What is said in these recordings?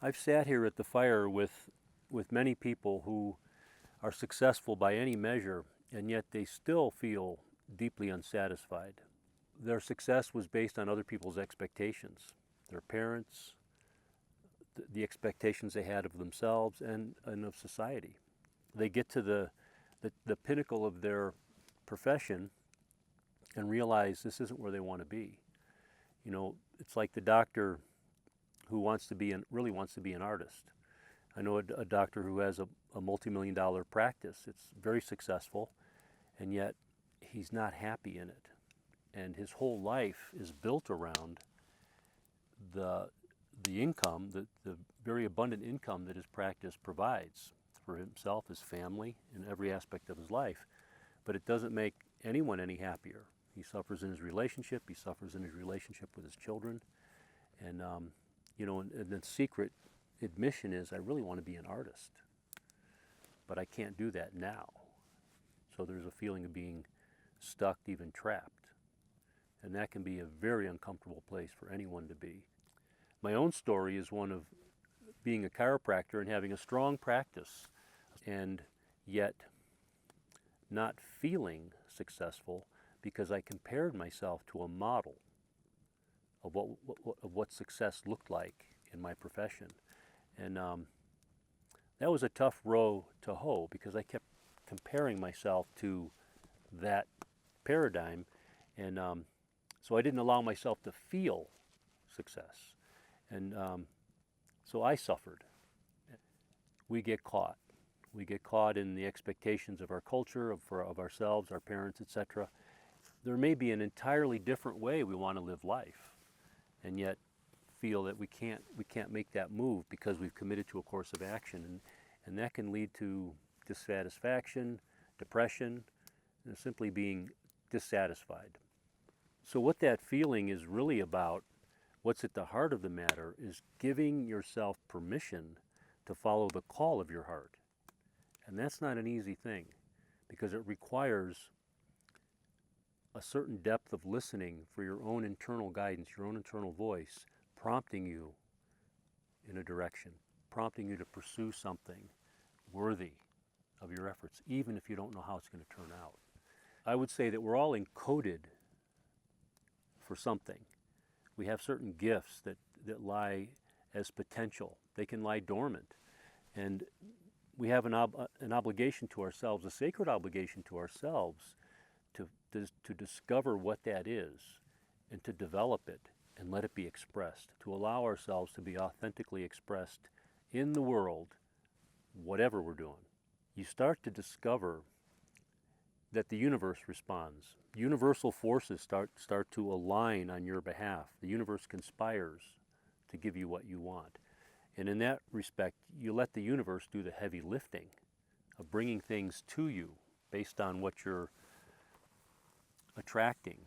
I've sat here at the fire with many people who are successful by any measure, and yet they still feel deeply unsatisfied. Their success was based on other people's expectations, their parents, the expectations they had of themselves and of society. They get to the pinnacle of their profession and realize this isn't where they want to be. You know, it's like the doctor who really wants to be an artist. I know a doctor who has a multi-million-dollar practice. It's very successful, and yet he's not happy in it. And his whole life is built around the income, the very abundant income that his practice provides for himself, his family, in every aspect of his life. But it doesn't make anyone any happier. He suffers in his relationship. He suffers in his relationship with his children. And, and the secret admission is I really want to be an artist, but I can't do that now. So there's a feeling of being stuck, even trapped. And that can be a very uncomfortable place for anyone to be. My own story is one of being a chiropractor and having a strong practice, and yet not feeling successful because I compared myself to a model of what success looked like in my profession. And that was a tough row to hoe because I kept comparing myself to that paradigm, and so I didn't allow myself to feel success. And so I suffered. We get caught. We get caught in the expectations of our culture, of ourselves, our parents, etc. There may be an entirely different way we want to live life, and yet feel that we can't make that move because we've committed to a course of action, and that can lead to dissatisfaction, depression, and simply being dissatisfied. So what that feeling is really about, what's at the heart of the matter, is giving yourself permission to follow the call of your heart. And that's not an easy thing because it requires a certain depth of listening for your own internal guidance, your own internal voice, prompting you in a direction, prompting you to pursue something worthy of your efforts, even if you don't know how it's going to turn out. I would say that we're all encoded for something. We have certain gifts that lie as potential. They can lie dormant. And we have an obligation to ourselves, a sacred obligation to ourselves, to discover what that is and to develop it and let it be expressed, to allow ourselves to be authentically expressed in the world, whatever we're doing. You start to discover that the universe responds. Universal forces start to align on your behalf. The universe conspires to give you what you want. And in that respect, you let the universe do the heavy lifting of bringing things to you based on what you're attracting,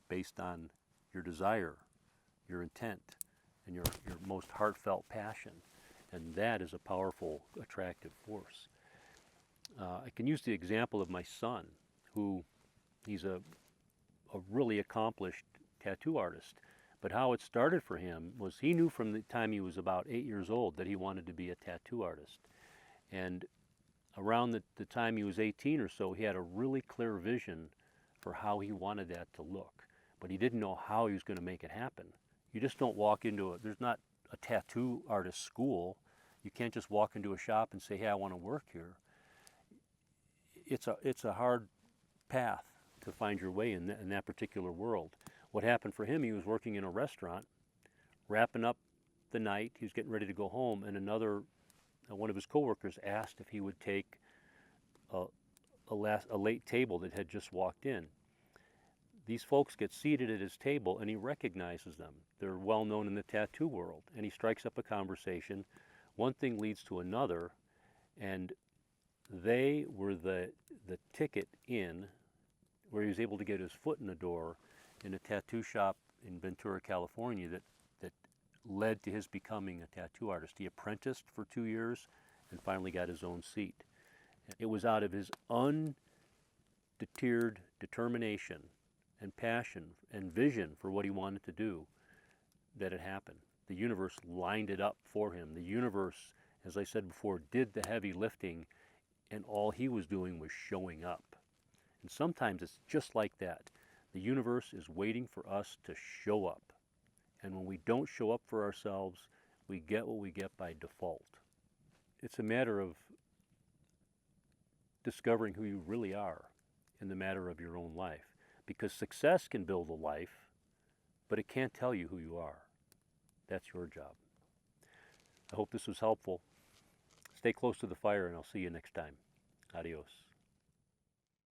based on your desire, your intent, and your most heartfelt passion. And that is a powerful, attractive force. I can use the example of my son, who he's a really accomplished tattoo artist. But how it started for him was he knew from the time he was about 8 years old that he wanted to be a tattoo artist. And around the time he was 18 or so, he had a really clear vision for how he wanted that to look. But he didn't know how he was going to make it happen. You just don't walk into there's not a tattoo artist school. You can't just walk into a shop and say, hey, I want to work here. It's a hard path to find your way in that particular world. What happened for him, he was working in a restaurant, wrapping up the night. He was getting ready to go home, and one of his coworkers asked if he would take a late table that had just walked in. These folks get seated at his table, and he recognizes them. They're well known in the tattoo world, and he strikes up a conversation. One thing leads to another, and they were the ticket in where he was able to get his foot in the door in a tattoo shop in Ventura, California that led to his becoming a tattoo artist. He apprenticed for 2 years and finally got his own seat. It was out of his undeterred determination and passion and vision for what he wanted to do that it happened. The universe lined it up for him. The universe, as I said before, did the heavy lifting, and all he was doing was showing up. And sometimes it's just like that. The universe is waiting for us to show up. And when we don't show up for ourselves, we get what we get by default. It's a matter of discovering who you really are in the matter of your own life. Because success can build a life, but it can't tell you who you are. That's your job. I hope this was helpful. Stay close to the fire, and I'll see you next time. Adios.